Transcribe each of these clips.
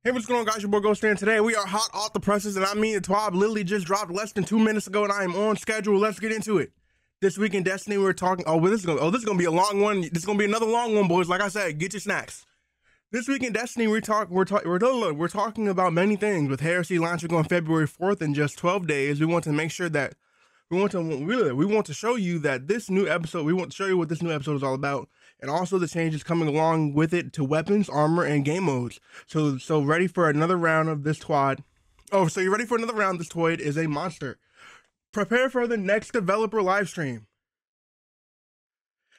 Hey, what's going on, guys? Your boy Ghost Fan. Today we are hot off the presses, and I mean the TWAB literally just dropped less than 2 minutes ago, and I am on schedule. Let's get into it. This week in Destiny, we're talking. This is gonna be a long one. This is gonna be another long one, boys. Like I said, get your snacks. This week in Destiny, we're talking about many things. With Heresy launching on February 4th in just 12 days, we want to make sure that we want to show you that this new episode. We want to show you what this new episode is all about, and also the changes coming along with it to weapons, armor, and game modes. So ready for another round of this TWAD. Oh, so you're ready for another round? This TWAD is a monster. Prepare for the next developer live stream.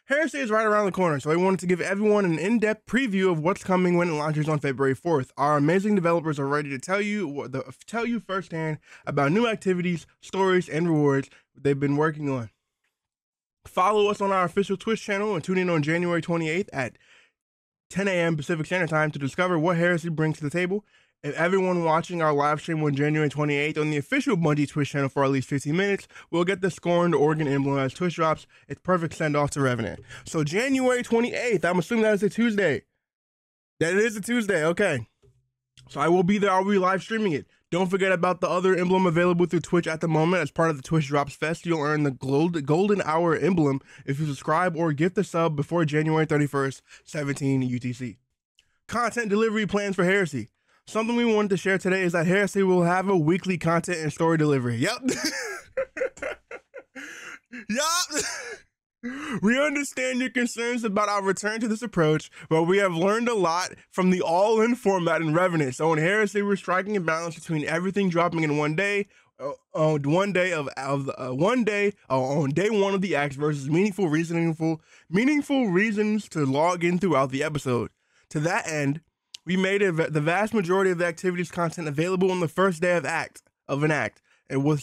Heresy is right around the corner, so I wanted to give everyone an in-depth preview of what's coming when it launches on February 4th. Our amazing developers are ready to tell you firsthand about new activities, stories, and rewards they've been working on. Follow us on our official Twitch channel and tune in on January 28th at 10 a.m. Pacific Standard Time to discover what Heresy brings to the table. If everyone watching our live stream on January 28th on the official Bungie Twitch channel for at least 15 minutes, we'll get the scorned Oregon emblem as Twitch drops. It's perfect send-off to Revenant. So January 28th, I'm assuming that is a Tuesday. That is a Tuesday, okay. So I will be there, I'll be live streaming it. Don't forget about the other emblem available through Twitch at the moment. As part of the Twitch Drops Fest, you'll earn the Golden Hour emblem if you subscribe or gift a sub before January 31st, 17 UTC. Content delivery plans for Heresy. Something we wanted to share today is that Heresy will have a weekly content and story delivery. Yep. Yup. We understand your concerns about our return to this approach, but we have learned a lot from the all-in format in Revenant. So in Heresy, we're striking a balance between everything dropping in one day, on day one of the acts versus meaningful reasons to log in throughout the episode. To that end, we made the vast majority of the activities content available on the first day of an act, and with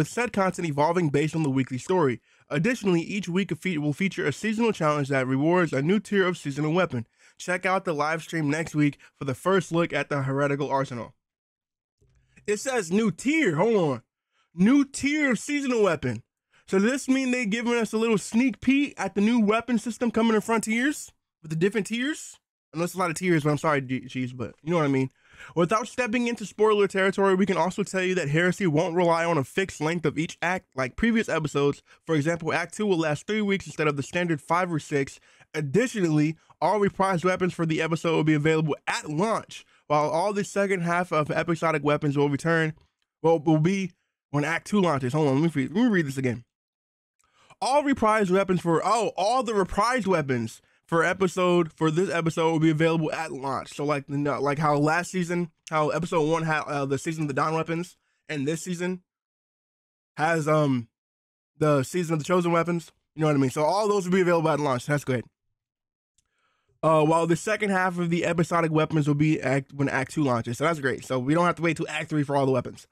said content evolving based on the weekly story. Additionally, each week will feature a seasonal challenge that rewards a new tier of seasonal weapon. Check out the live stream next week for the first look at the heretical arsenal. It says new tier. Hold on. New tier of seasonal weapon. So does this mean they're giving us a little sneak peek at the new weapon system coming in Frontiers with the different tiers? I know it's a lot of tiers, but I'm sorry, Cheese, but you know what I mean. Without stepping into spoiler territory, we can also tell you that Heresy won't rely on a fixed length of each act like previous episodes. For example, Act 2 will last 3 weeks instead of the standard 5 or 6. Additionally, all reprised weapons for the episode will be available at launch, while all the second half of episodic weapons will be when Act 2 launches. Hold on, let me read this again. All the reprised weapons for this episode will be available at launch. So like how last season, how episode 1 had the season of the Dawn weapons, and this season has the season of the chosen weapons. You know what I mean? So all those will be available at launch. That's good. While the second half of the episodic weapons will be when Act 2 launches. So that's great. So we don't have to wait till Act 3 for all the weapons.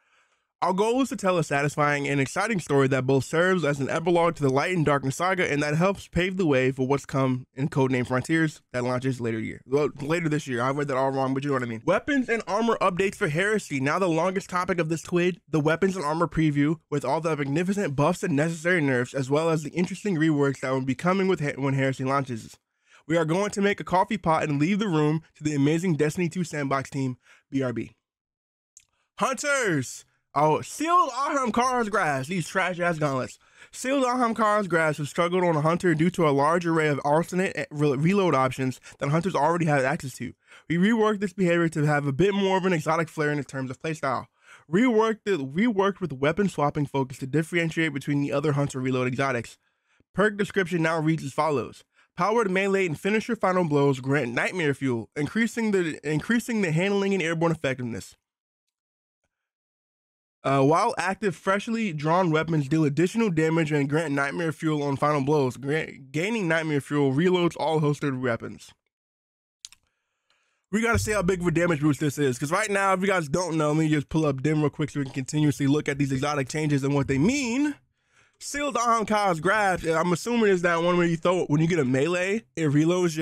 Our goal is to tell a satisfying and exciting story that both serves as an epilogue to the Light and Darkness saga and that helps pave the way for what's come in Codename Frontiers that launches later this year. I read that all wrong, but you know what I mean. Weapons and armor updates for Heresy. Now the longest topic of this TWAD, the weapons and armor preview with all the magnificent buffs and necessary nerfs, as well as the interesting reworks that will be coming when Heresy launches. We are going to make a coffee pot and leave the room to the amazing Destiny 2 sandbox team, BRB. Hunters! Oh, sealed Aham Kara's grass, these trash-ass gauntlets. Sealed Aham Kara's grass have struggled on a hunter due to a large array of arsonate reload options that hunters already have access to. We reworked this behavior to have a bit more of an exotic flair in terms of playstyle. Reworked with weapon swapping focus to differentiate between the other hunter reload exotics. Perk description now reads as follows. Powered melee and finisher final blows grant nightmare fuel, increasing the handling and airborne effectiveness. While active, freshly drawn weapons deal additional damage and grant nightmare fuel on final blows. Gaining nightmare fuel reloads all hosted weapons. We gotta see how big of a damage boost this is, because right now, if you guys don't know, let me just pull up Dim real quick so we can continuously look at these exotic changes and what they mean. Sealed Aham Kara's grabs, I'm assuming is that one where you when you get a melee, it reloads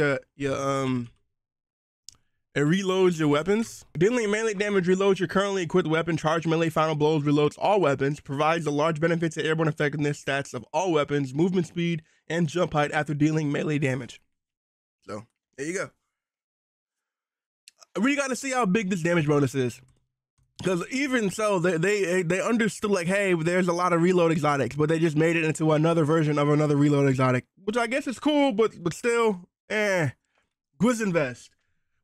your weapons. Dealing melee damage reloads your currently equipped weapon. Charge melee final blows reloads all weapons. Provides a large benefit to airborne effectiveness stats of all weapons, movement speed, and jump height after dealing melee damage. So, there you go. We got to see how big this damage bonus is. Because even so, they understood, like, hey, there's a lot of reload exotics, but they just made it into another version of another reload exotic, which I guess is cool, but still, Gwizinvest.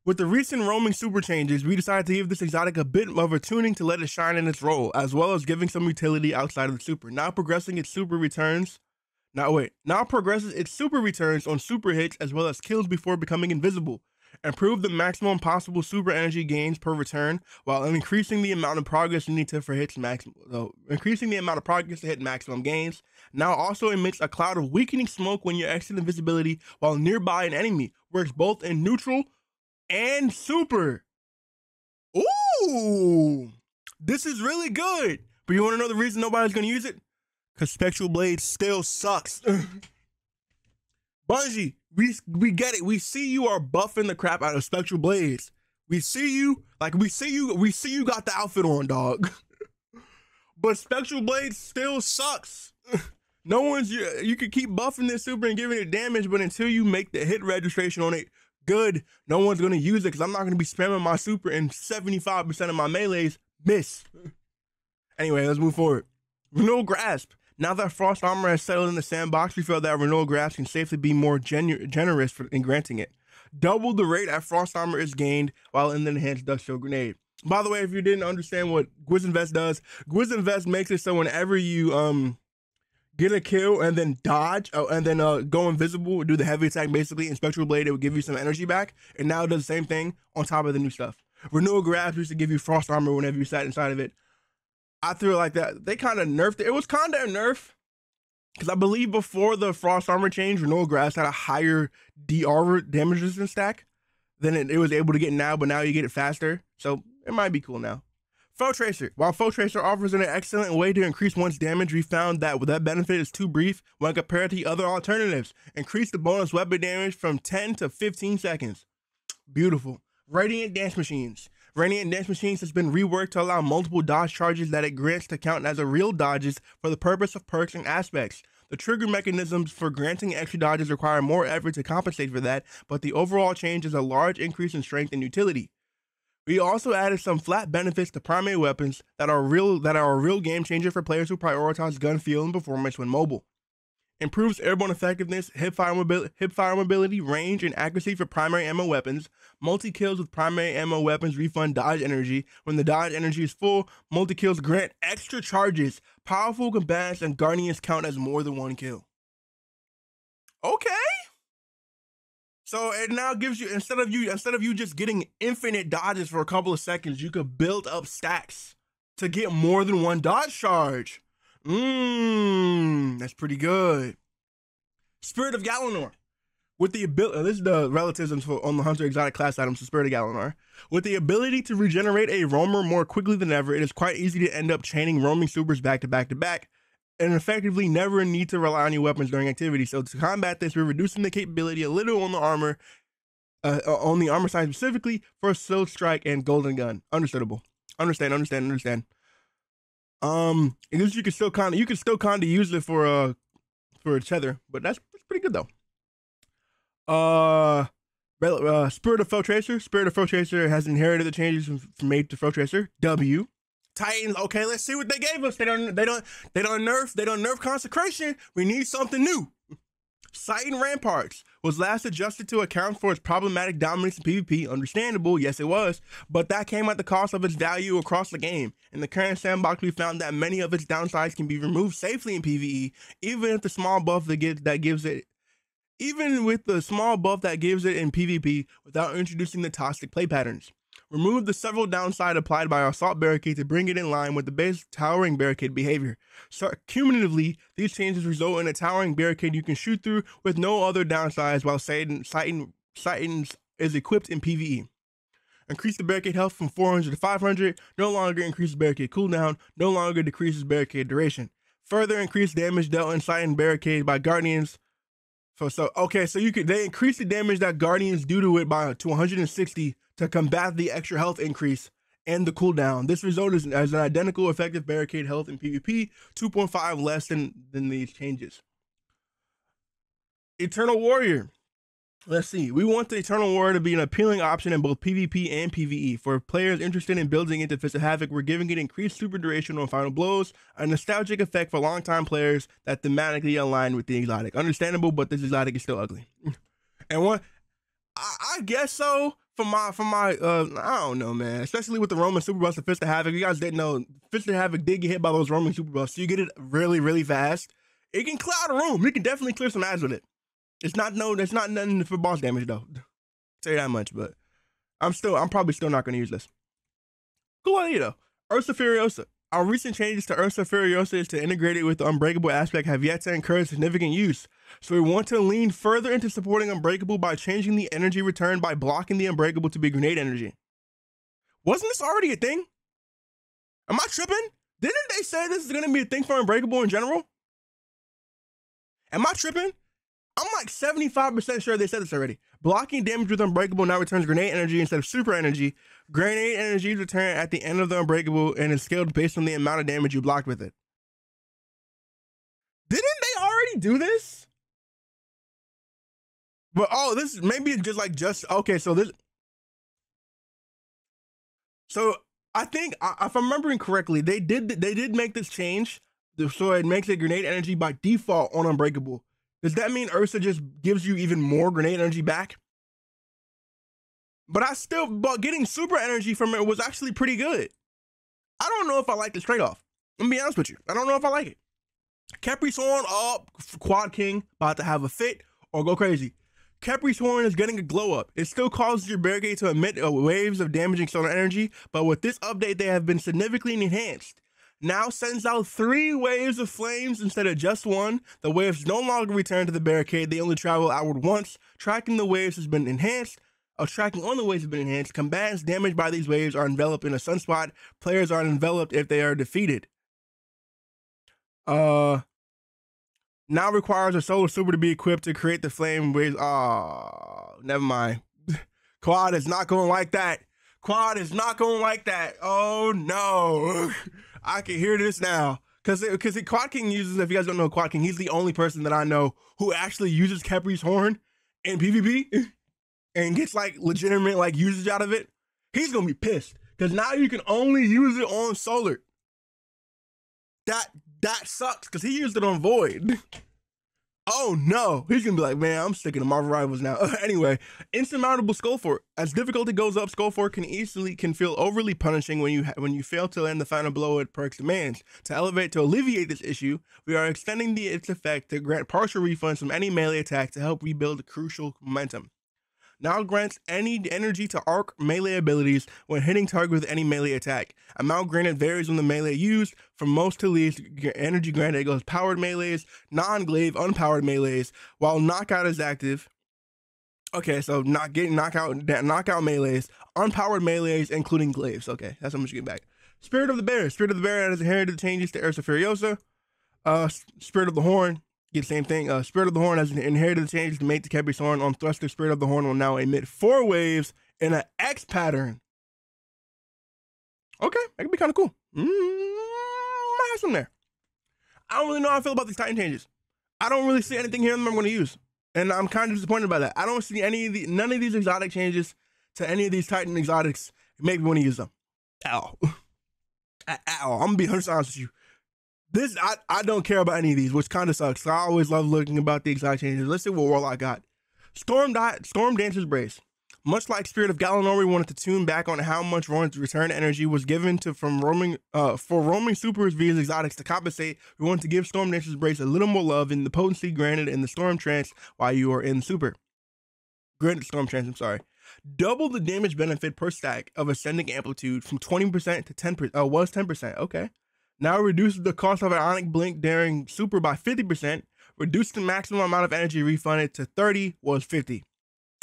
With the recent roaming super changes, we decided to give this exotic a bit of a tuning to let it shine in its role, as well as giving some utility outside of the super. Now progressing its super returns. Now progresses its super returns on super hits as well as kills before becoming invisible. Improve the maximum possible super energy gains per return while increasing the amount of progress needed for hits increasing the amount of progress to hit maximum gains. Now also emits a cloud of weakening smoke when you exit invisibility while nearby an enemy. Works both in neutral and super. Ooh, this is really good. But you want to know the reason nobody's going to use it? Because Spectral Blade still sucks. Bungie, we get it. We see you are buffing the crap out of Spectral Blades. We see you got the outfit on, dog. But Spectral Blades still sucks. You could keep buffing this super and giving it damage, but until you make the hit registration on it good, no one's gonna use it because I'm not gonna be spamming my super and 75% of my melees miss. Anyway, let's move forward. Renewal Grasp. Now that Frost Armor has settled in the sandbox, we feel that Renewal Grasp can safely be more generous in granting it. Double the rate at Frost Armor is gained while in the enhanced Duck Show Grenade. By the way, if you didn't understand what Gwizinvest does, Gwizinvest makes it so whenever you get a kill and then dodge and then go invisible, do the heavy attack basically, in Spectral Blade, it would give you some energy back, and now it does the same thing on top of the new stuff. Renewal Grasp used to give you Frost Armor whenever you sat inside of it. I feel like that they kind of nerfed it. It was kind of a nerf because I believe before the Frost Armor change, Renewal Grasp had a higher DR damage resistance stack than it was able to get now, but now you get it faster, so it might be cool now. Foe Tracer. While Foe Tracer offers an excellent way to increase one's damage, we found that that benefit is too brief when compared to other alternatives. Increase the bonus weapon damage from 10 to 15 seconds. Beautiful. Radiant Dance Machines. Radiant Dance Machines has been reworked to allow multiple dodge charges that it grants to count as a real dodges for the purpose of perks and aspects. The trigger mechanisms for granting extra dodges require more effort to compensate for that, but the overall change is a large increase in strength and utility. We also added some flat benefits to primary weapons that are a real game changer for players who prioritize gun feel and performance when mobile. Improves airborne effectiveness, hipfire mobility, range, and accuracy for primary ammo weapons. Multi-kills with primary ammo weapons refund dodge energy. When the dodge energy is full, multi-kills grant extra charges. Powerful combatants and guardians count as more than one kill. Okay. So it now gives you, instead of you just getting infinite dodges for a couple of seconds, you could build up stacks to get more than one dodge charge. That's pretty good. Spirit of Gjallarhorn. With the ability, this is the relativisms on the Hunter exotic class items, the Spirit of Gjallarhorn. With the ability to regenerate a roamer more quickly than ever, it is quite easy to end up chaining roaming supers back to back to back, and effectively never need to rely on your weapons during activity. So to combat this, we're reducing the capability a little on the armor, on the armor side specifically for Silk Strike and Golden Gun. Understandable. Understand. I guess you could still kind of use it for tether, but that's pretty good though. Spirit of Foe Tracer. Spirit of Foe Tracer has inherited the changes from made to Foe Tracer. W. Titans. Okay, let's see what they gave us. They don't nerf Consecration. We need something new. Titan Ramparts was last adjusted to account for its problematic dominance in PvP. Understandable, yes it was, but that came at the cost of its value across the game. In the current sandbox, we found that many of its downsides can be removed safely in PvE, even with the small buff that gives it in PvP without introducing the toxic play patterns. Remove the several downside applied by our Assault Barricade to bring it in line with the base Towering Barricade behavior. So cumulatively, these changes result in a Towering Barricade you can shoot through with no other downsides while Titan is equipped in PvE. Increase the barricade health from 400 to 500, no longer increases barricade cooldown, no longer decreases barricade duration. Further increase damage dealt in Titan Barricade by Guardians. They increase the damage that Guardians do to it to 160 to combat the extra health increase and the cooldown. This result is as an identical effective barricade health in PvP, 2.5 less than these changes. Eternal Warrior. Let's see. We want the Eternal War to be an appealing option in both PvP and PvE. For players interested in building into Fist of Havoc, we're giving it increased super duration on final blows, a nostalgic effect for longtime players that thematically align with the exotic. Understandable, but this exotic is still ugly. And what I guess so. For my I don't know, man. Especially with the Roman super buffs of Fist of Havoc. You guys didn't know Fist of Havoc did get hit by those Roman super buffs, so you get it really, really fast. It can cloud a room. You can definitely clear some ads with it. It's not nothing for boss damage though. I'll tell you that much, but I'm probably still not gonna use this. Cool idea though. Ursa Furiosa. Our recent changes to Ursa Furiosa is to integrate it with the Unbreakable aspect have yet to encourage significant use. So we want to lean further into supporting Unbreakable by changing the energy return by blocking the Unbreakable to be grenade energy. Wasn't this already a thing? Am I tripping? Didn't they say this is gonna be a thing for Unbreakable in general? Am I tripping? I'm like 75% sure they said this already. Blocking damage with Unbreakable now returns grenade energy instead of super energy. Grenade energy is returned at the end of the Unbreakable and is scaled based on the amount of damage you blocked with it. Didn't they already do this? But oh, this is maybe just okay. So I think if I'm remembering correctly, they did make this change so it makes it grenade energy by default on Unbreakable. Does that mean Ursa just gives you even more grenade energy back? But getting super energy from it was actually pretty good. I don't know if I like this trade-off. I'm gonna be honest with you. I don't know if I like it. Capri's Horn up, Quad King, about to have a fit or go crazy. Capri's Horn is getting a glow up. It still causes your barricade to emit waves of damaging solar energy, but with this update, they have been significantly enhanced. Now sends out 3 waves of flames instead of just 1. The waves no longer return to the barricade. They only travel outward once. Tracking on the waves has been enhanced. Combatants damaged by these waves are enveloped in a sunspot. Players are enveloped if they are defeated. Now requires a solar super to be equipped to create the flame waves. Never mind. Quad is not going like that. Quad is not going like that. Oh no. I can hear this now. Because Quad King uses, if you guys don't know Quad King, he's the only person that I know who actually uses Capri's Horn in PvP and gets like legitimate like usage out of it. He's gonna be pissed. Because now you can only use it on solar. That sucks because he used it on Void. Oh no, he's gonna be like, man, I'm sticking to Marvel Rivals now. Anyway, insurmountable Skullfort. As difficulty goes up, Skullfort can feel overly punishing when you fail to land the final blow it perks demands. To alleviate this issue, we are extending its effect to grant partial refunds from any melee attack to help rebuild crucial momentum. Now grants any energy to arc melee abilities when hitting target with any melee attack. Amount granted varies on the melee used. From most to least, energy granted goes powered melees, non-glaive, unpowered melees, while knockout is active. Okay, so not getting knockout melees, unpowered melees, including glaives. Okay, that's how much you get back. Spirit of the Bear. Spirit of the Bear has inherited changes to Ursa Furiosa. Spirit of the Horn. Get the same thing. Spirit of the Horn has inherited the changes to make the Capri's Horn. On thruster, Spirit of the Horn will now emit 4 waves in an X pattern. Okay, that could be kind of cool. Might have some there. I don't really know how I feel about these Titan changes. I don't really see anything here that I'm going to use. And I'm kind of disappointed by that. I don't see none of these exotic changes to any of these Titan exotics make me want to use them. Ow. I'm going to be 100% honest with you. I don't care about any of these, which kind of sucks. I always love looking about the exotic changes. Let's see what Warlock got. Storm Dancer's Brace. Much like Spirit of Gjallarhorn, we wanted to tune back on how much return energy was given for roaming supers via exotics. To compensate, we wanted to give Storm Dancer's Brace a little more love in the potency granted in the Storm Trance while you are in super. Granted Storm Trance, I'm sorry. Double the damage benefit per stack of Ascending Amplitude from 20% to 10%. Was 10%. Okay. Now reduces the cost of Ionic Blink during super by 50%. Reduce the maximum amount of energy refunded to 30 was 50.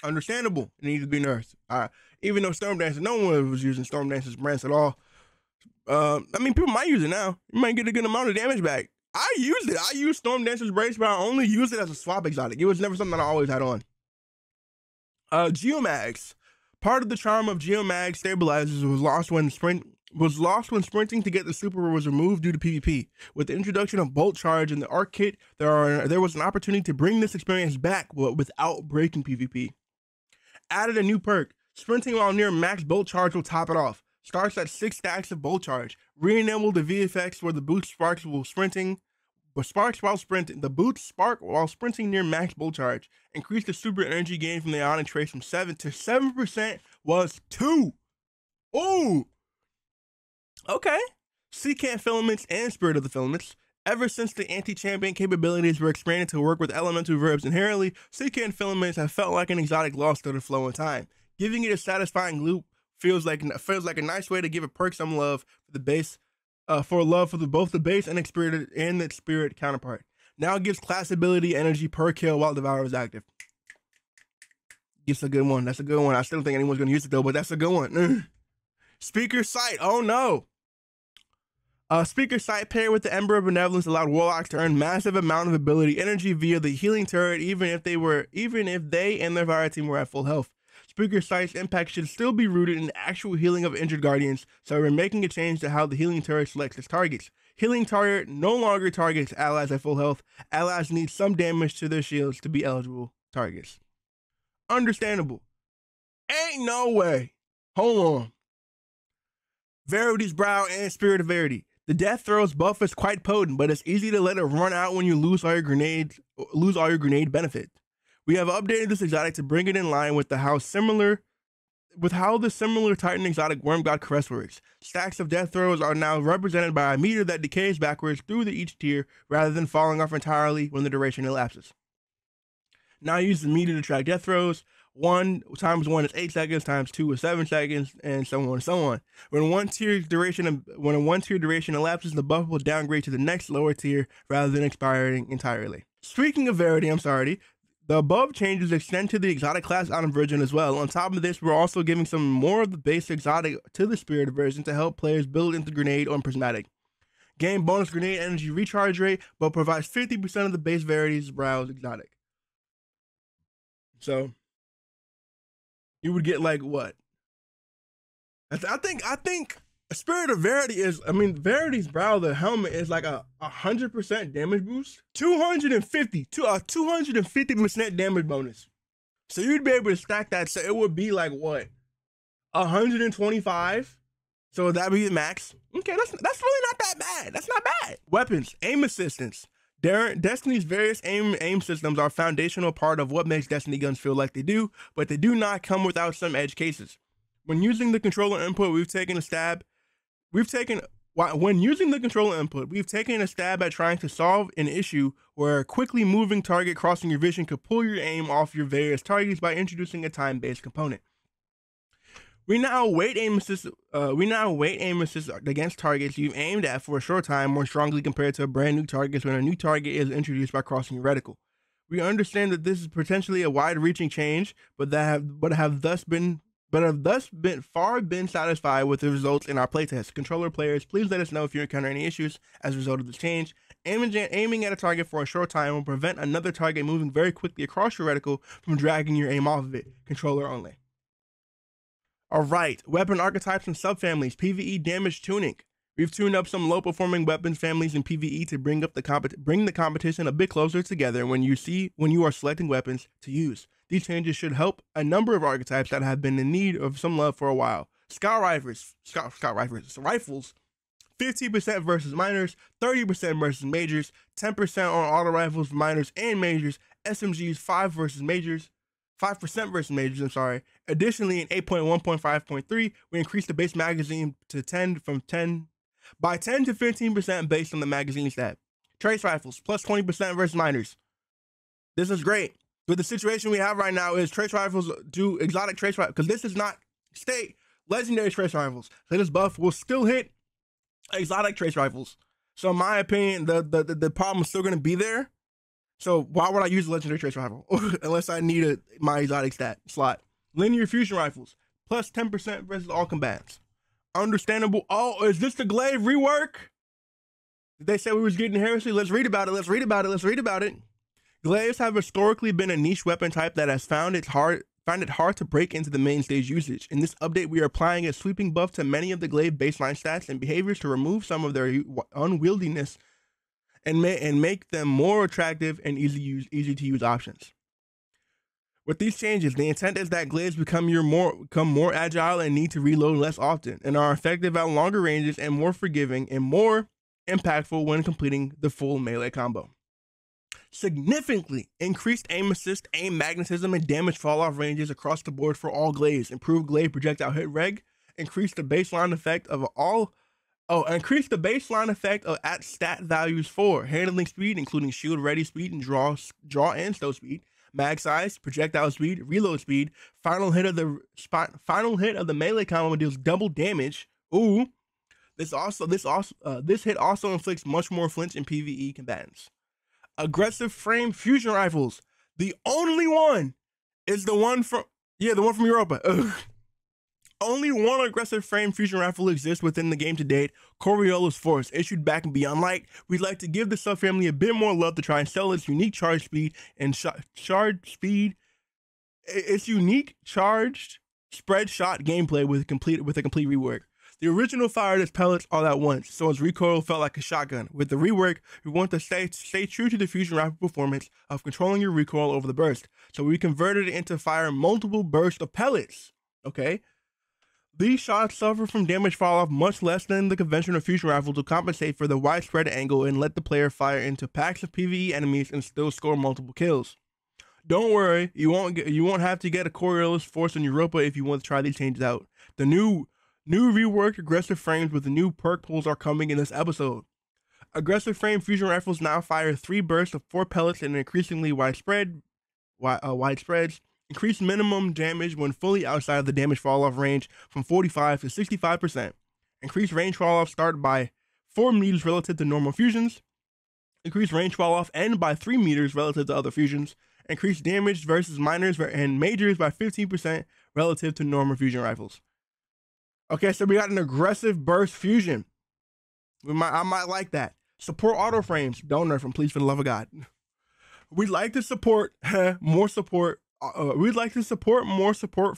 Understandable. It needs to be nerfed. Even though Storm Dancer, no one was using Storm Dancer's Brace at all. I mean, people might use it now. You might get a good amount of damage back. I used it. I used Storm Dancer's Brace, but I only used it as a swap exotic. It was never something that I always had on. Geomags. Part of the charm of Geomag stabilizers was lost when was lost when sprinting to get the super was removed due to PvP. With the introduction of Bolt Charge in the Arc Kit, there was an opportunity to bring this experience back without breaking PvP. Added a new perk. Sprinting while near max Bolt Charge will top it off. Starts at 6 stacks of Bolt Charge. Re-enabled the VFX where the boost sparks while sprinting. The boots spark while sprinting near max Bolt Charge. Increase the super energy gain from the Ionic Trace from 7 to 7% was 2. Ooh. Okay. Secant Filaments and Spirit of the Filaments. Ever since the anti-champion capabilities were expanded to work with elemental verbs inherently, Secant Filaments have felt like an exotic lost to the flow in time. Giving it a satisfying loop feels like a nice way to give a perk some love for the base, both the base and the spirit counterpart. Now it gives class ability energy per kill while Devour is active. It's a good one. That's a good one. I still don't think anyone's gonna use it though, but that's a good one. Speaker Sight. Oh no. Speaker Sight paired with the Ember of Benevolence allowed Warlocks to earn massive amount of ability energy via the healing turret, even if they and their fire team were at full health. Speaker Sight's impact should still be rooted in the actual healing of injured guardians, so we're making a change to how the healing turret selects its targets. Healing turret no longer targets allies at full health. Allies need some damage to their shields to be eligible targets. Understandable. Ain't no way. Hold on. Verity's Brow and Spirit of Verity. The Death Throws buff is quite potent, but it's easy to let it run out when you lose all your grenade benefit. We have updated this exotic to bring it in line with how the similar Titan exotic Worm God Caress works. Stacks of Death Throws are now represented by a meter that decays backwards through each tier rather than falling off entirely when the duration elapses. Now use the meter to track Death Throws. 1 times 1 is 8 seconds, times 2 is 7 seconds, and so on and so on. When a one-tier duration elapses, the buff will downgrade to the next lower tier rather than expiring entirely. Speaking of Verity, the above changes extend to the exotic class item version as well. On top of this, we're also giving some more of the base exotic to the Spirit version to help players build into Grenade or Prismatic. Gain bonus grenade energy recharge rate, but provides 50% of the base Verity's Brow's exotic. So you would get like what? I think Spirit of Verity is, Verity's Brow, the helmet is like a 100% damage boost. 250% damage bonus. So you'd be able to stack that, so it would be like what? 125? So that'd be the max. Okay, that's really not that bad. That's not bad. Weapons, aim assistance. Destiny's various aim systems are a foundational part of what makes Destiny guns feel like they do, but they do not come without some edge cases. When using the controller input, we've taken a stab at trying to solve an issue where a quickly moving target crossing your vision could pull your aim off your various targets by introducing a time-based component. We now weight aim assist against targets you've aimed at for a short time more strongly compared to brand new targets when a new target is introduced by crossing your reticle. We understand that this is potentially a wide-reaching change, but have thus been satisfied with the results in our playtest. Controller players, please let us know if you encounter any issues as a result of this change. Aiming at a target for a short time will prevent another target moving very quickly across your reticle from dragging your aim off of it. Controller only. Alright, weapon archetypes and subfamilies, PvE damage tuning. We've tuned up some low-performing weapons families in PvE to bring the competition a bit closer together when you are selecting weapons to use. These changes should help a number of archetypes that have been in need of some love for a while. Scout rifles, 50% versus minors, 30% versus majors, 10% on auto rifles, minors, and majors. SMGs 5% versus majors. Additionally, in 8.1.5.3, we increased the base magazine to 10 by 10 to 15% based on the magazine stat. Trace rifles, plus 20% versus minors. This is great. But the situation we have right now is trace rifles do exotic trace rifles, because this is not state legendary trace rifles. So this buff will still hit exotic trace rifles. So in my opinion, the problem is still going to be there. So why would I use a legendary trace rifle unless I need my exotic stat slot? Linear fusion rifles, plus 10% versus all combatants. Understandable. Oh, is this the glaive rework? Did they say we was getting Heresy? Let's read about it. Glaives have historically been a niche weapon type that has found it hard find it hard to break into the main stage usage. In this update, we are applying a sweeping buff to many of the glaive baseline stats and behaviors to remove some of their unwieldiness and make them more attractive and easy to use options. With these changes, the intent is that glaives become more agile and need to reload less often, and are effective at longer ranges and more forgiving and more impactful when completing the full melee combo. Significantly increased aim assist, aim magnetism, and damage fall-off ranges across the board for all glaives. Improved glaive projectile hit reg. Increase the baseline effect of at stat values for handling speed, including shield ready speed and draw and stow speed, mag size, projectile speed, reload speed. Final hit of the melee combo deals double damage. Ooh, this hit also inflicts much more flinch in PvE combatants. Aggressive frame fusion rifles. The only one is the one from Europa. Ugh. Only one aggressive frame fusion rifle exists within the game to date, Coriola's Force, issued back in Beyond Light. We'd like to give the subfamily a bit more love to try and sell its unique charge speed and its unique charged spread shot gameplay with a complete rework. The original fired its pellets all at once, so its recoil felt like a shotgun. With the rework, we want to stay true to the fusion rifle performance of controlling your recoil over the burst, so we converted it into fire multiple bursts of pellets. Okay? These shots suffer from damage fall-off much less than the conventional fusion rifle to compensate for the widespread angle and let the player fire into packs of PvE enemies and still score multiple kills. Don't worry, you won't have to get a Coriola's Force in Europa if you want to try these changes out. The new reworked aggressive frames with the new perk pulls are coming in this episode. Aggressive frame fusion rifles now fire 3 bursts of 4 pellets and increasingly wide spreads. Increase minimum damage when fully outside of the damage fall-off range from 45 to 65%. Increase range fall-off start by 4 meters relative to normal fusions. Increase range fall-off end by 3 meters relative to other fusions. Increase damage versus minors and majors by 15% relative to normal fusion rifles. Okay, so we got an aggressive burst fusion. I might like that. Support auto frames. Don't nerf them, please, for the love of God. We'd like to support more support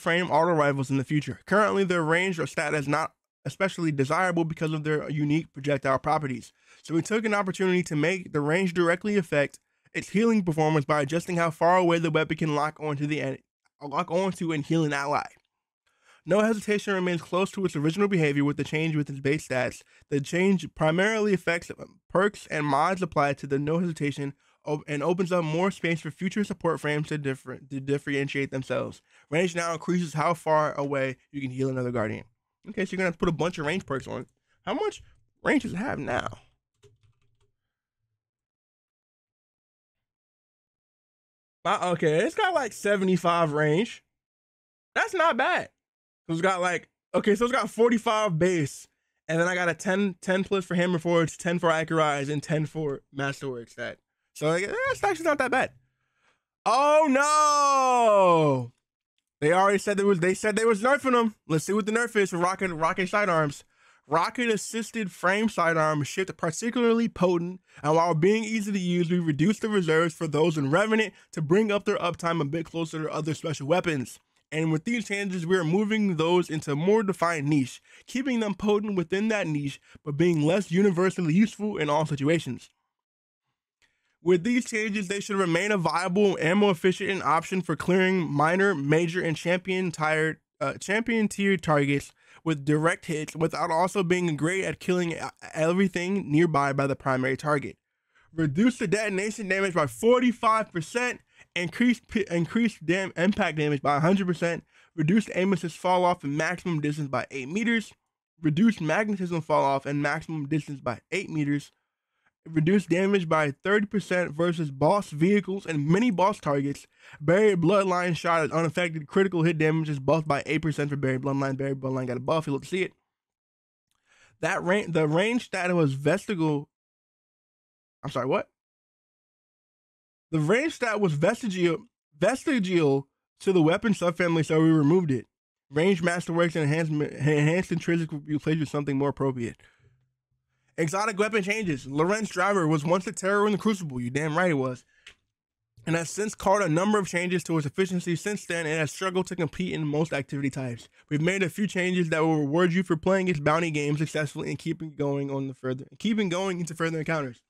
frame auto rifles in the future. Currently, their range or stat is not especially desirable because of their unique projectile properties. So we took an opportunity to make the range directly affect its healing performance by adjusting how far away the weapon can lock onto and heal an ally. No hesitation remains close to its original behavior with the change with its base stats. The change primarily affects perks and mods applied to the no hesitation and opens up more space for future support frames to differentiate themselves. Range now increases how far away you can heal another guardian. Okay, so you're going to have to put a bunch of range perks on. How much range does it have now? Okay, it's got like 75 range. That's not bad. So it's got like, okay, so it's got 45 base. And then I got a 10 plus for Hammer Forge, 10 for Accurise, and 10 for Masterwork stat. So like, that's actually not that bad. Oh no! They already said they was nerfing them. Let's see what the nerf is for rocket sidearms. Rocket assisted frame sidearms shipped particularly potent, and while being easy to use, we reduced the reserves for those in Revenant to bring up their uptime a bit closer to other special weapons. And with these changes, we are moving those into a more defined niche, keeping them potent within that niche, but being less universally useful in all situations. With these changes, they should remain a viable, ammo-efficient option for clearing minor, major, and champion tier targets with direct hits, without also being great at killing everything nearby by the primary target. Reduce the detonation damage by 45%, increase impact damage by 100%, reduce aim assist fall off and maximum distance by 8 meters, reduce magnetism fall off and maximum distance by 8 meters, reduce damage by 30% versus boss vehicles and mini boss targets. Buried Bloodline shot as unaffected. Critical hit damage is buffed by 8% for Buried Bloodline. Buried Bloodline got a buff. You'll see it. The range stat was vestigial. I'm sorry, what? The range stat was vestigial to the weapon subfamily, so we removed it. Range Masterworks and enhanced intrinsic will be replaced with something more appropriate. Exotic weapon changes. Lorenz Driver was once a terror in the Crucible. You damn right it was. and has since called a number of changes to its efficiency. Since then, it has struggled to compete in most activity types. We've made a few changes that will reward you for playing its bounty game successfully and keeping going into further encounters.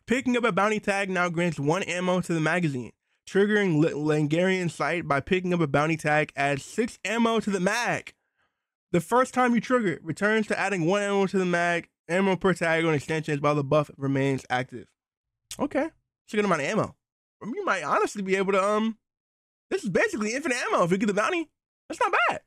Picking up a bounty tag now grants 1 ammo to the magazine. Triggering Langarian Sight by picking up a bounty tag adds 6 ammo to the mag. The first time you trigger it, returns to adding 1 ammo to the mag. Ammo per tag on extensions while the buff remains active. Okay, it's a good amount of ammo. You might honestly be able to, this is basically infinite ammo if you get the bounty. That's not bad.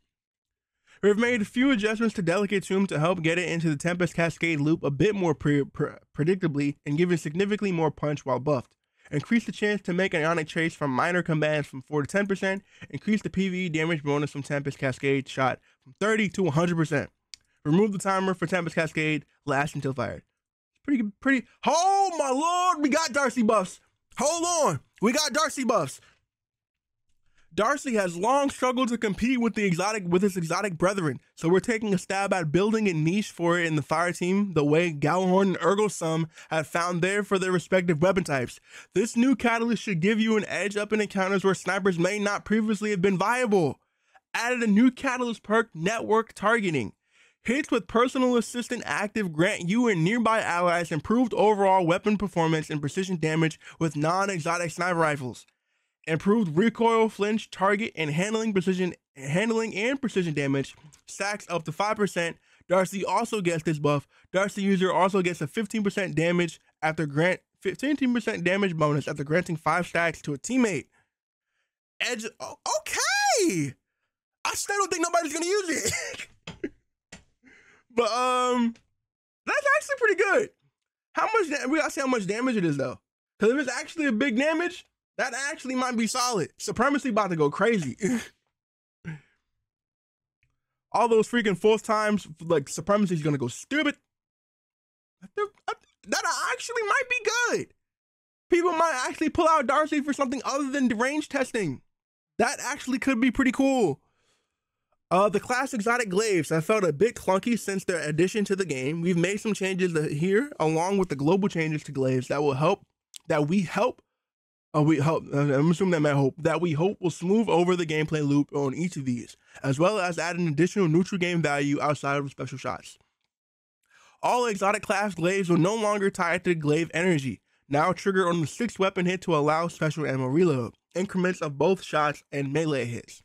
We've made a few adjustments to Delicate Tomb to help get it into the Tempest Cascade loop a bit more predictably and give it significantly more punch while buffed. Increase the chance to make an Ionic Trace from minor combats from 4 to 10%. Increase the PvE damage bonus from Tempest Cascade shot from 30 to 100%. Remove the timer for Tempest Cascade, last until fired. Pretty. Oh my lord, we got Darci buffs. Hold on, we got Darci buffs. Darci has long struggled to compete with its exotic brethren, so we're taking a stab at building a niche for it in the fire team, the way Gjallarhorn and Urgosum have found there for their respective weapon types. This new catalyst should give you an edge up in encounters where snipers may not previously have been viable. Added a new catalyst perk, Network Targeting. Hits with personal assistant active grant you and nearby allies improved overall weapon performance and precision damage with non-exotic sniper rifles. Improved recoil, flinch, target, and handling and precision damage. Stacks up to 5%. Darci also gets this buff. Darci user also gets a 15% damage after 15% damage bonus after granting 5 stacks to a teammate. Edge. Okay. I still don't think nobody's gonna use it. But that's actually pretty good. How much? We gotta see how much damage it is though, because if it's actually a big damage, that actually might be solid. Supremacy about to go crazy. All those freaking fourth times, like Supremacy is gonna go stupid. That actually might be good. People might actually pull out Darci for something other than range testing. That actually could be pretty cool. The class exotic glaives have felt a bit clunky since their addition to the game. We've made some changes here, along with the global changes to glaives that we hope will smooth over the gameplay loop on each of these, as well as add an additional neutral game value outside of special shots. All exotic class glaives will no longer tie to glaive energy, now trigger on the 6th weapon hit to allow special ammo reload, increments of both shots and melee hits.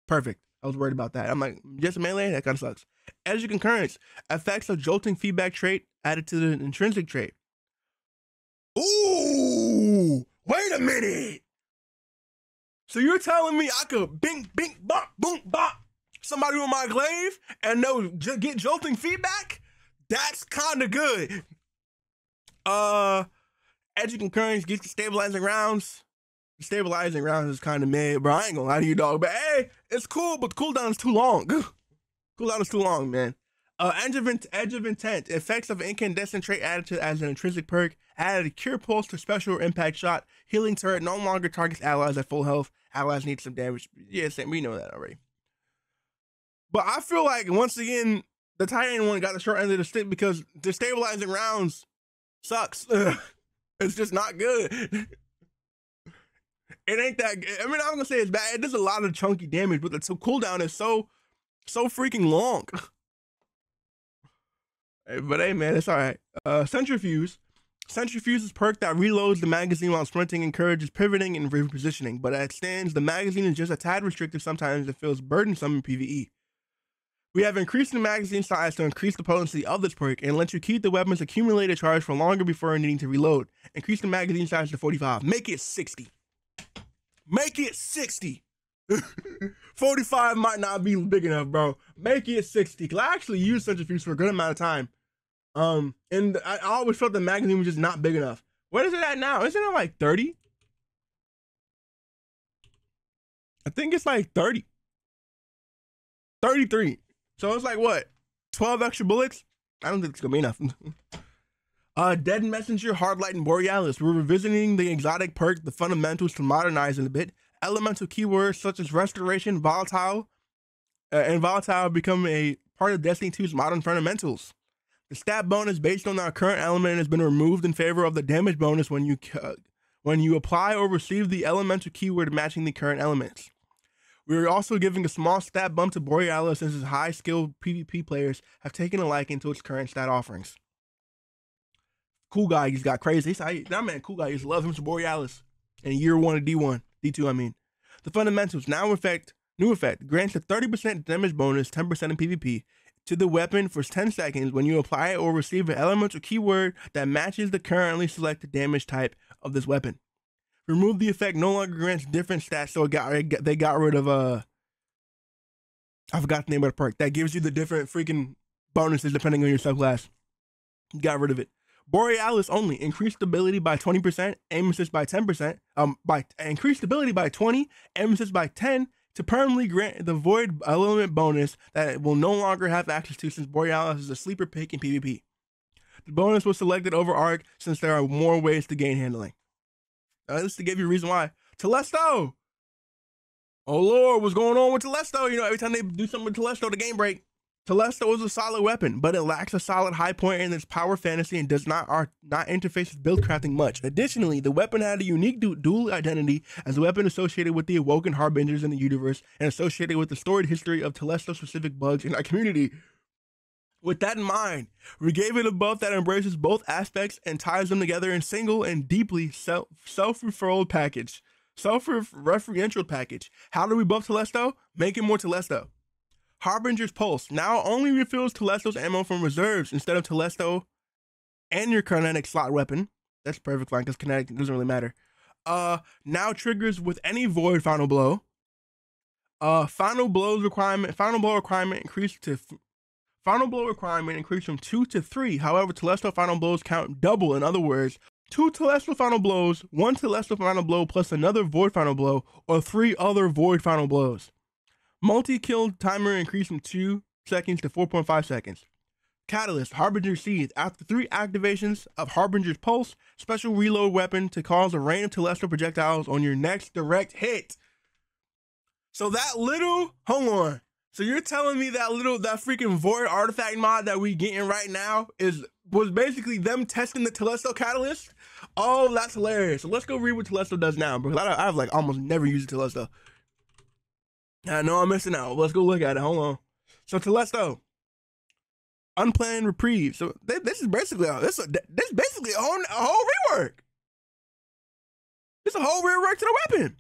Perfect. I was worried about that. I'm like, just melee? That kind of sucks. Edge of Concurrence. Effects of jolting feedback trait added to the intrinsic trait. Ooh, wait a minute. So you're telling me I could bing, bing, bop, boom, bop somebody with my glaive and they'll get jolting feedback? That's kind of good. Edge of Concurrence gets the stabilizing rounds. Stabilizing rounds is kind of mid, bro. I ain't gonna lie to you, dog. But hey, it's cool, but the cooldown is too long. Cooldown is too long, man. Edge of Intent. Effects of incandescent trait added to as an intrinsic perk. Added a cure pulse to special impact shot. Healing turret no longer targets allies at full health. Allies need some damage. Yeah, we know that already. But I feel like, once again, the Titan one got the short end of the stick because the stabilizing rounds sucks. It's just not good. It ain't that good. I mean, I'm gonna say it's bad. It does a lot of chunky damage, but the cooldown is so freaking long. But hey, man, it's all right. Centrifuge. Centrifuge is perk that reloads the magazine while sprinting, encourages pivoting and repositioning. But as it stands, the magazine is just a tad restrictive. Sometimes it feels burdensome in PvE. We have increased the magazine size to increase the potency of this perk and let you keep the weapon's accumulated charge for longer before needing to reload. Increase the magazine size to 45. Make it 60. Make it 60. 45 might not be big enough, bro. Make it 60. Because I actually used Centrifuge for a good amount of time. And I always felt the magazine was just not big enough. What is it at now? Isn't it like 30? I think it's like 30. 33. So it's like what? 12 extra bullets? I don't think it's gonna be enough. Dead Messenger, Hardlight, and Borealis. We're revisiting the exotic perk, the fundamentals to modernize it a bit. Elemental keywords such as Restoration, Volatile, and Volatile become a part of Destiny 2's modern fundamentals. The stat bonus based on our current element has been removed in favor of the damage bonus when when you apply or receive the elemental keyword matching the current elements. We're also giving a small stat bump to Borealis since his high-skilled PvP players have taken a liking to its current stat offerings. Cool guy, he's got crazy. That man, cool guy, used to love him some Borealis. In year 1 of D1, D2, I mean. The fundamentals, new effect, grants a 30% damage bonus, 10% in PvP, to the weapon for 10 seconds when you apply it or receive an elemental keyword that matches the currently selected damage type of this weapon. Remove the effect no longer grants different stats, so they got rid of I forgot the name of the perk that gives you the different freaking bonuses depending on your subclass. Got rid of it. Borealis only increased stability by 20%, aim assist by 10%. Increased stability by 20, aim assist by 10 to permanently grant the void element bonus that it will no longer have access to since Borealis is a sleeper pick in PvP. The bonus was selected over Arc since there are more ways to gain handling. This to give you a reason why. Telesto! Oh Lord, what's going on with Telesto? You know, every time they do something with Telesto, the game break. Telesto is a solid weapon, but it lacks a solid high point in its power fantasy and does not interface with build crafting much. Additionally, the weapon had a unique dual identity as a weapon associated with the Awoken Harbingers in the universe and associated with the storied history of Telesto-specific bugs in our community. With that in mind, we gave it a buff that embraces both aspects and ties them together in single and deeply self-referential package. Self-referential package. How do we buff Telesto? Make it more Telesto. Harbinger's Pulse now only refills Telesto's ammo from reserves instead of Telesto and your kinetic slot weapon. That's perfect fine because kinetic doesn't really matter. Now triggers with any void final blow. Final blow requirement increased from 2 to 3. However, Telesto final blows count double. In other words, 2 Telesto final blows, 1 Telesto final blow plus another void final blow, or 3 other void final blows. Multi-kill timer increased from 2 seconds to 4.5 seconds. Catalyst, Harbinger's Seed. After 3 activations of Harbinger's Pulse, special reload weapon to cause a rain of Telesto projectiles on your next direct hit. So that little, hold on. So you're telling me that freaking void artifact mod that we getting right now was basically them testing the Telesto Catalyst? Oh, that's hilarious. So let's go read what Telesto does now, because I've like almost never used Telesto. I know I'm missing out. Let's go look at it. Hold on. So Telesto, unplanned reprieve. So this is basically this basically a whole rework. It's a whole rework to the weapon.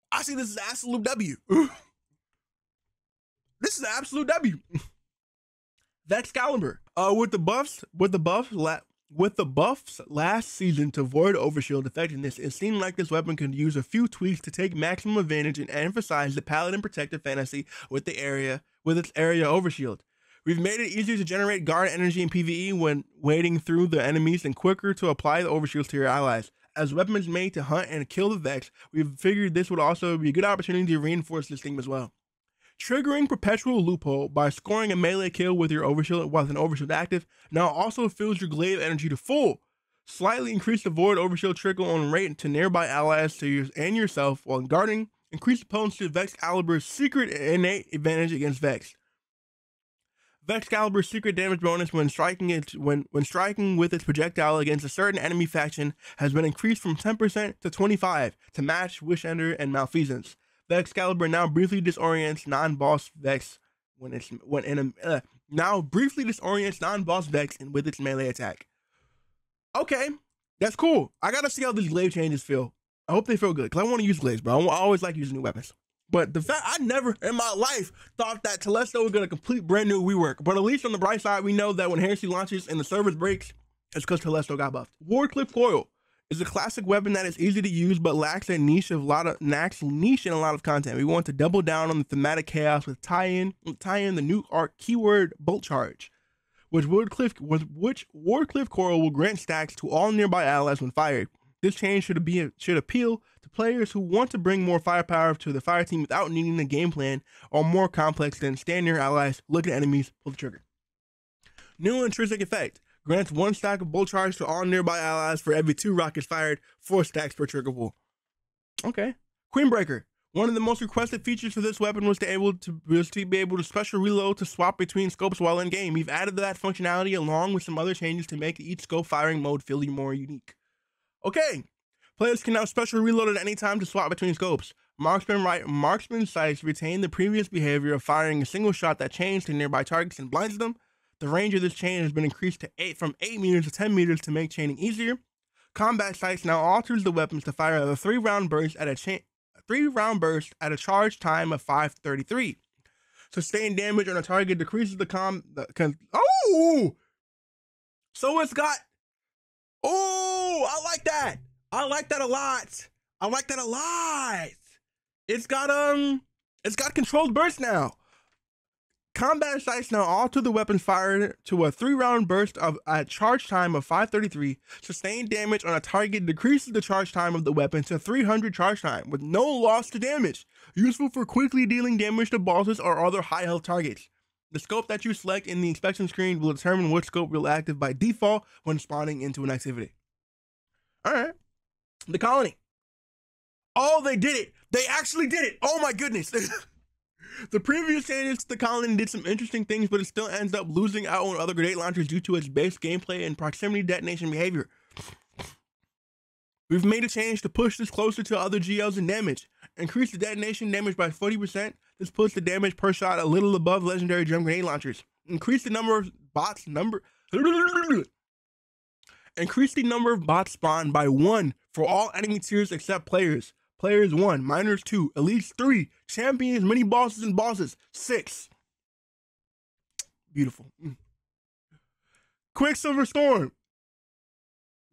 I see this is an absolute W. This is an absolute W. Vexcalibur. With the buffs last season to void overshield effectiveness, it seemed like this weapon could use a few tweaks to take maximum advantage and emphasize the paladin protective fantasy with its area overshield. We've made it easier to generate guard energy in PvE when wading through the enemies and quicker to apply the overshields to your allies. As weapons made to hunt and kill the Vex, we've figured this would also be a good opportunity to reinforce this theme as well. Triggering Perpetual Loophole by scoring a melee kill with your overshield while an overshield active now also fills your glaive energy to full. Slightly increase the void overshield trickle on rate to nearby allies and yourself while guarding. Increase the potency of Vexcalibur's secret innate advantage against Vex. Vexcalibur's secret damage bonus when striking with its projectile against a certain enemy faction has been increased from 10% to 25% to match Wishender and Malfeasance. Vexcalibur now briefly disorients non-boss Vex with its melee attack. Okay, that's cool. I gotta see how these glaive changes feel. I hope they feel good because I want to use glaives, bro. I always like using new weapons. But the fact I never in my life thought that Telesto was gonna complete brand new rework. But at least on the bright side, we know that when Heresy launches and the servers breaks, it's because Telesto got buffed. Wardcliff Coil is a classic weapon that is easy to use but lacks a niche in a lot of content. We want to double down on the thematic chaos with tie in the new arc keyword Bolt Charge, which Wardcliff Coil will grant stacks to all nearby allies when fired. This change should appeal to players who want to bring more firepower to the fire team without needing a game plan or more complex than stand near allies, look at enemies, pull the trigger. New intrinsic effect. Grants 1 stack of Bolt Charge to all nearby allies for every 2 rockets fired, 4 stacks per trigger pull. Okay. Queenbreaker. One of the most requested features for this weapon was to be able to special reload to swap between scopes while in game. We've added that functionality along with some other changes to make each scope firing mode feel more unique. Okay. Players can now special reload at any time to swap between scopes. Marksman sights retain the previous behavior of firing a single shot that chains to nearby targets and blinds them. The range of this chain has been increased to from 8 meters to 10 meters to make chaining easier. Combat sights now alters the weapons to fire a 3-round burst at a charge time of 533. Sustained damage on a target decreases so it's got. Oh, I like that. I like that a lot. It's got controlled burst now. Combat sights now alter the weapon fire to a 3-round burst at charge time of 533. Sustained damage on a target decreases the charge time of the weapon to 300 charge time with no loss to damage. Useful for quickly dealing damage to bosses or other high health targets. The scope that you select in the inspection screen will determine which scope will active by default when spawning into an activity. Alright. The colony. Oh, they did it. They actually did it. Oh my goodness. The previous changes to the colony did some interesting things, but it still ends up losing out on other grenade launchers due to its base gameplay and proximity detonation behavior. We've made a change to push this closer to other GLs and damage. Increase the detonation damage by 40%. This puts the damage per shot a little above legendary drum grenade launchers. Increase the number of bots spawned by 1 for all enemy tiers except players. Players 1, minors 2, elites 3, champions, mini bosses, and bosses 6. Beautiful. Quicksilver Storm.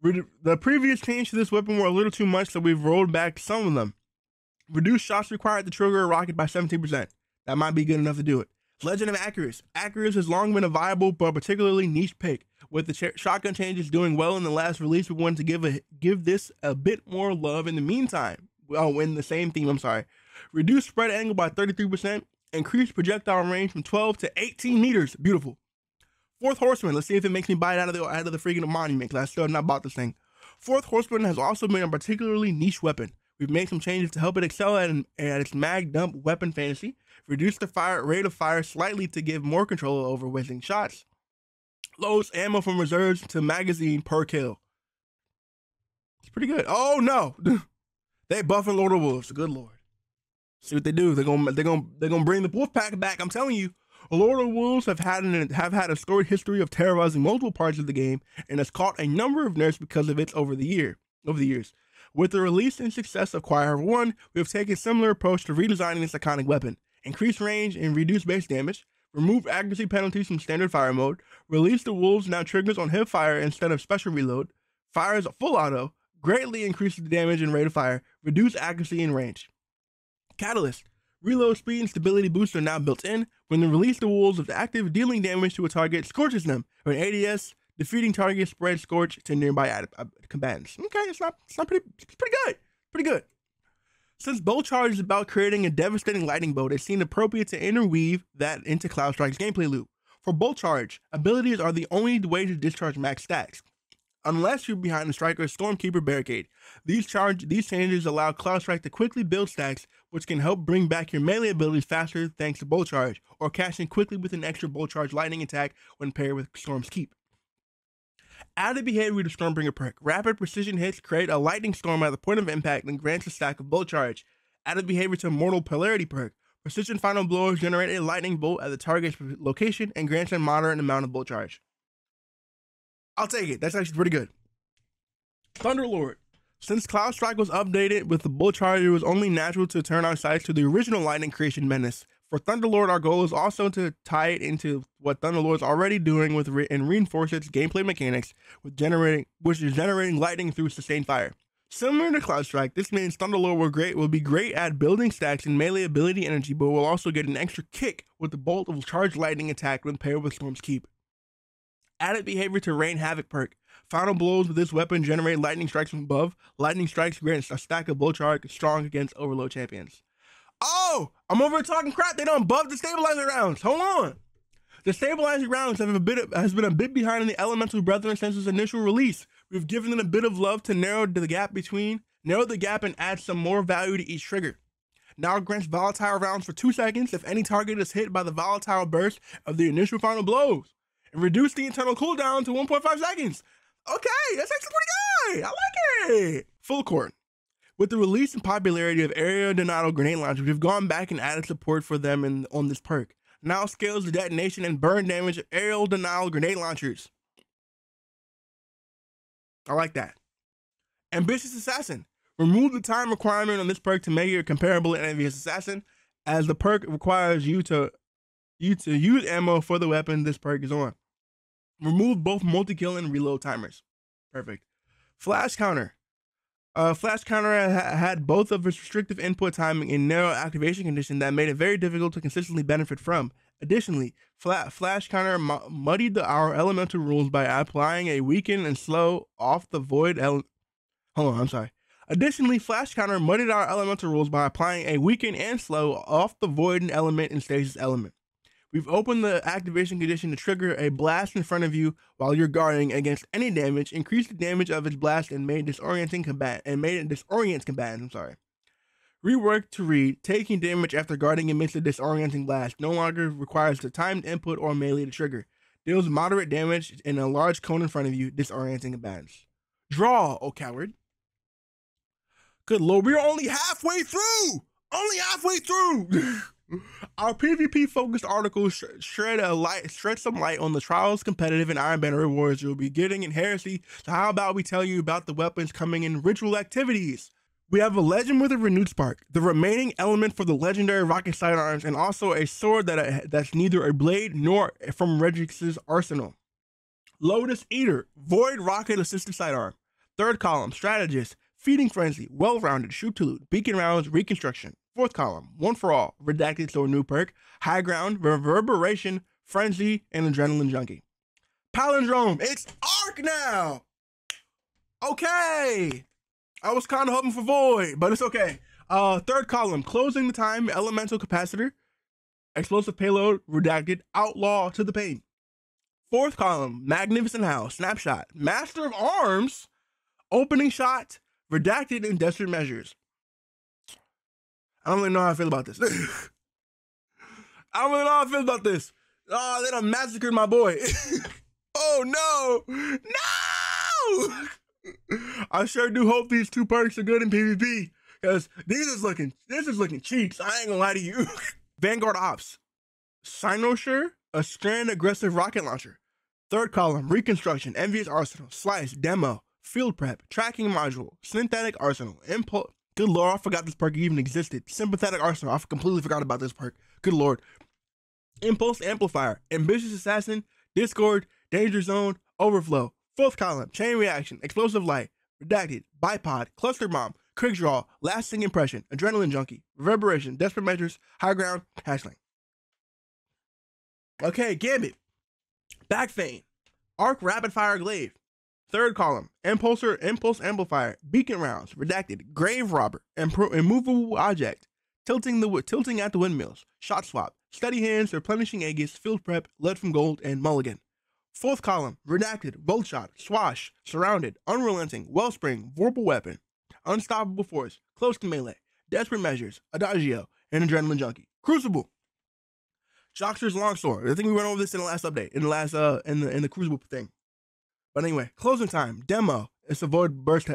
The previous change to this weapon were a little too much, so we've rolled back some of them. Reduce shots required to trigger a rocket by 17%. That might be good enough to do it. Legend of Acurus. Acurus has long been a viable but particularly niche pick. With the shotgun changes doing well in the last release, we wanted to give this a bit more love in the meantime. In the same theme, I'm sorry. Reduce spread angle by 33%. Increase projectile range from 12 to 18 meters. Beautiful. Fourth Horseman. Let's see if it makes me buy it out of the freaking monument, because I still have not bought this thing. Fourth Horseman has also been a particularly niche weapon. We've made some changes to help it excel at its mag dump weapon fantasy. Reduce the rate of fire slightly to give more control over wasting shots. Lowers ammo from reserves to magazine per kill. It's pretty good. Oh no. They buffing Lord of Wolves. Good Lord. See what they do. They're gonna bring the wolf pack back. I'm telling you. Lord of Wolves have had a storied history of terrorizing multiple parts of the game and has caught a number of nerfs because of it over the years. With the release and success of Gjallarhorn 1, we have taken a similar approach to redesigning this iconic weapon. Increase range and reduce base damage. Remove accuracy penalties from standard fire mode. Release the wolves now triggers on hip fire instead of special reload. Fires a full auto. Greatly increases the damage and rate of fire. Reduce accuracy and range. Catalyst. Reload speed and stability boosts are now built in. When they release the wolves of active, dealing damage to a target scorches them. When ADS, defeating targets spread scorch to nearby combatants. Okay, it's pretty good. Pretty good. Since Bolt Charge is about creating a devastating lightning bolt, it seemed appropriate to interweave that into Cloud Strike's gameplay loop. For Bolt Charge, abilities are the only way to discharge max stacks, unless you're behind the Striker's Stormkeeper barricade. These changes allow Cloud Strike to quickly build stacks, which can help bring back your melee abilities faster thanks to Bolt Charge, or cash in quickly with an extra Bolt Charge lightning attack when paired with Storm's Keep. Added behavior to Stormbringer perk. Rapid precision hits create a lightning storm at the point of impact and grants a stack of Bolt Charge. Added behavior to Mortal Polarity perk. Precision final blows generate a lightning bolt at the target's location and grants a moderate amount of Bolt Charge. I'll take it. That's actually pretty good. Thunderlord. Since Cloud Strike was updated with the Bolt Charge, it was only natural to turn our sights to the original lightning creation menace. For Thunderlord, our goal is also to tie it into what Thunderlord's already doing and reinforce its gameplay mechanics, which is generating lightning through sustained fire. Similar to Cloud Strike, this means Thunderlord will be great at building stacks and melee ability energy, but will also get an extra kick with the bolt of charged lightning attack when paired with Storm's Keep. Added behavior to Rain Havoc perk. Final blows with this weapon generate lightning strikes from above. Lightning strikes grants a stack of Bolt Charge strong against overload champions. Oh, I'm over here talking crap. They don't buff the stabilizer rounds. Hold on. The stabilizing rounds has been a bit behind in the Elemental Brethren since its initial release. We've given it a bit of love to narrow the gap and add some more value to each trigger. Now it grants volatile rounds for 2 seconds if any target is hit by the volatile burst of the initial final blows, and reduce the internal cooldown to 1.5 seconds. Okay, that's actually pretty good. I like Yeah! Full court. With the release and popularity of aerodynamic grenade launchers, we've gone back and added support for them on this perk. Now scales the detonation and burn damage of aerial denial grenade launchers. I like that. Ambitious Assassin. Remove the time requirement on this perk to make it comparable to Ambitious Assassin, as the perk requires you to use ammo for the weapon this perk is on. Remove both multi-kill and reload timers. Perfect. Flash Counter. Flash Counter had both of its restrictive input timing and narrow activation condition that made it very difficult to consistently benefit from. Additionally, Flash Counter muddied our elemental rules by applying a weaken and slow off the void Additionally, Flash Counter muddied our elemental rules by applying a weaken and slow off the void and element and stasis element. We've opened the activation condition to trigger a blast in front of you while you're guarding against any damage, increased the damage of its blast, and made it disorient combatants. Reworked to read, taking damage after guarding amidst a disorienting blast no longer requires the timed input or melee to trigger. Deals moderate damage in a large cone in front of you, disorienting combatants. Draw, oh coward. Good lord, we're only halfway through! Our PvP-focused articles shed some light on the trials, competitive, and Iron Banner rewards you'll be getting in Heresy, so how about we tell you about the weapons coming in ritual activities? We have a legend with a renewed spark, the remaining element for the legendary rocket sidearms, and also a sword that's neither a blade nor from Regix's arsenal. Lotus Eater, void rocket assisted sidearm. Third column, strategist, feeding frenzy, well-rounded, shoot to loot, beacon rounds, reconstruction. Fourth column, one for all, redacted so new perk, high ground, reverberation, frenzy, and adrenaline junkie. Palindrome, it's arc now. Okay. I was kind of hoping for void, but it's okay. Third column, closing the time, elemental capacitor, explosive payload, redacted, outlaw to the pain. Fourth column, magnificent house, snapshot, master of arms, opening shot, redacted, and desperate measures. I don't really know how I feel about this. Oh, they done massacred my boy. Oh no! I sure do hope these two perks are good in PvP, because this is looking cheeks. I ain't gonna lie to you. Vanguard Ops, Cynosure, a strand aggressive rocket launcher. Third column, reconstruction, envious arsenal, slice, demo, field prep, tracking module, synthetic arsenal, impulse. Good lord, I forgot this perk even existed. Sympathetic arsenal, I completely forgot about this perk. Good lord. Impulse amplifier, ambitious assassin, discord, danger zone, overflow. Fourth column, chain reaction, explosive light, redacted, bipod, cluster bomb, quick draw, lasting impression, adrenaline junkie, reverberation, desperate measures, high ground, hatchling. Okay, Gambit, back feign, arc rapid fire glaive. Third column, impulse amplifier, beacon rounds, redacted, grave robber, immovable object, tilting at the windmills, shot swap, steady hands, replenishing Aegis, field prep, lead from gold, and mulligan. Fourth column, redacted, bolt shot, swash, surrounded, unrelenting, wellspring, vorpal weapon, unstoppable force, close to melee, desperate measures, adagio, and adrenaline junkie. Crucible, Jockster's longsword. I think we went over this in the last update, in the Crucible thing. But anyway, closing time, demo, it's a void burst.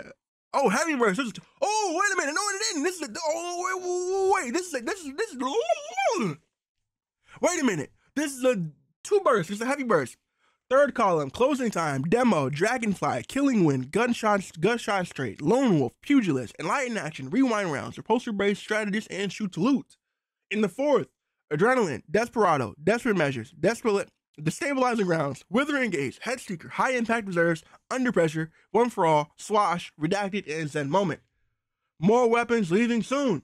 Oh, heavy burst. Oh, wait a minute. No, it didn't. This is wait a minute. This is a 2 burst. It's a heavy burst. Third column, closing time, demo, dragonfly, killing wind, gunshot straight, lone wolf, pugilist, enlightened action, rewind rounds, repulsor brace, strategist, and shoot to loot. In the fourth, adrenaline, desperado, desperate measures, destabilizing rounds, withering gaze, head seeker, high impact reserves, under pressure, one for all, swash, redacted, and zen moment. More weapons leaving soon.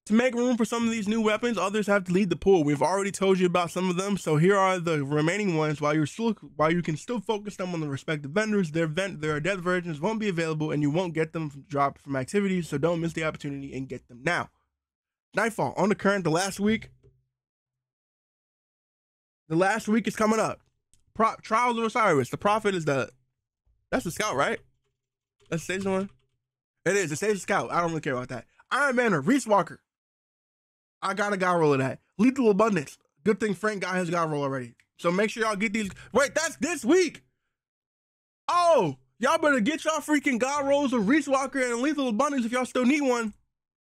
To make room for some of these new weapons, others have to lead the pool. We've already told you about some of them, so here are the remaining ones. While you can still focus them on the respective vendors, their death versions won't be available, and you won't get them dropped from activities, so don't miss the opportunity and get them now. Nightfall, on the current, the last week is coming up. Trials of Osiris. The Prophet is that's the scout, right? That's the station one? It is. It says scout. I don't really care about that. Iron Banner, Reese Walker. I got a guy roll of that. Lethal Abundance. Good thing Frank got his guy roll already. So make sure y'all get these. Wait, that's this week. Oh, Y'all better get y'all freaking God Rolls of Reese Walker and Lethal Abundance if y'all still need one.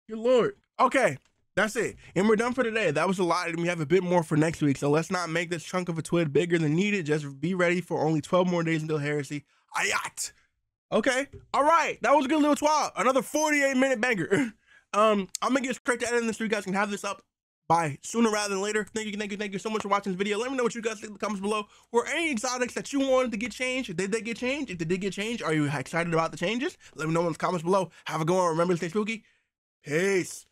Good Lord. Okay, that's it. And we're done for today. That was a lot, and we have a bit more for next week. So let's not make this chunk of a twid bigger than needed. Just be ready for only 12 more days until Heresy. Ayat. Okay. All right. That was a good little TWAB. Another 48-minute banger. I'm gonna get straight to editing this so you guys can have this up by sooner rather than later. Thank you so much for watching this video. Let me know what you guys think in the comments below. Were any exotics that you wanted to get changed? Did they get changed? If they did get changed, are you excited about the changes? Let me know in the comments below. Have a good one. Remember to stay spooky. Peace.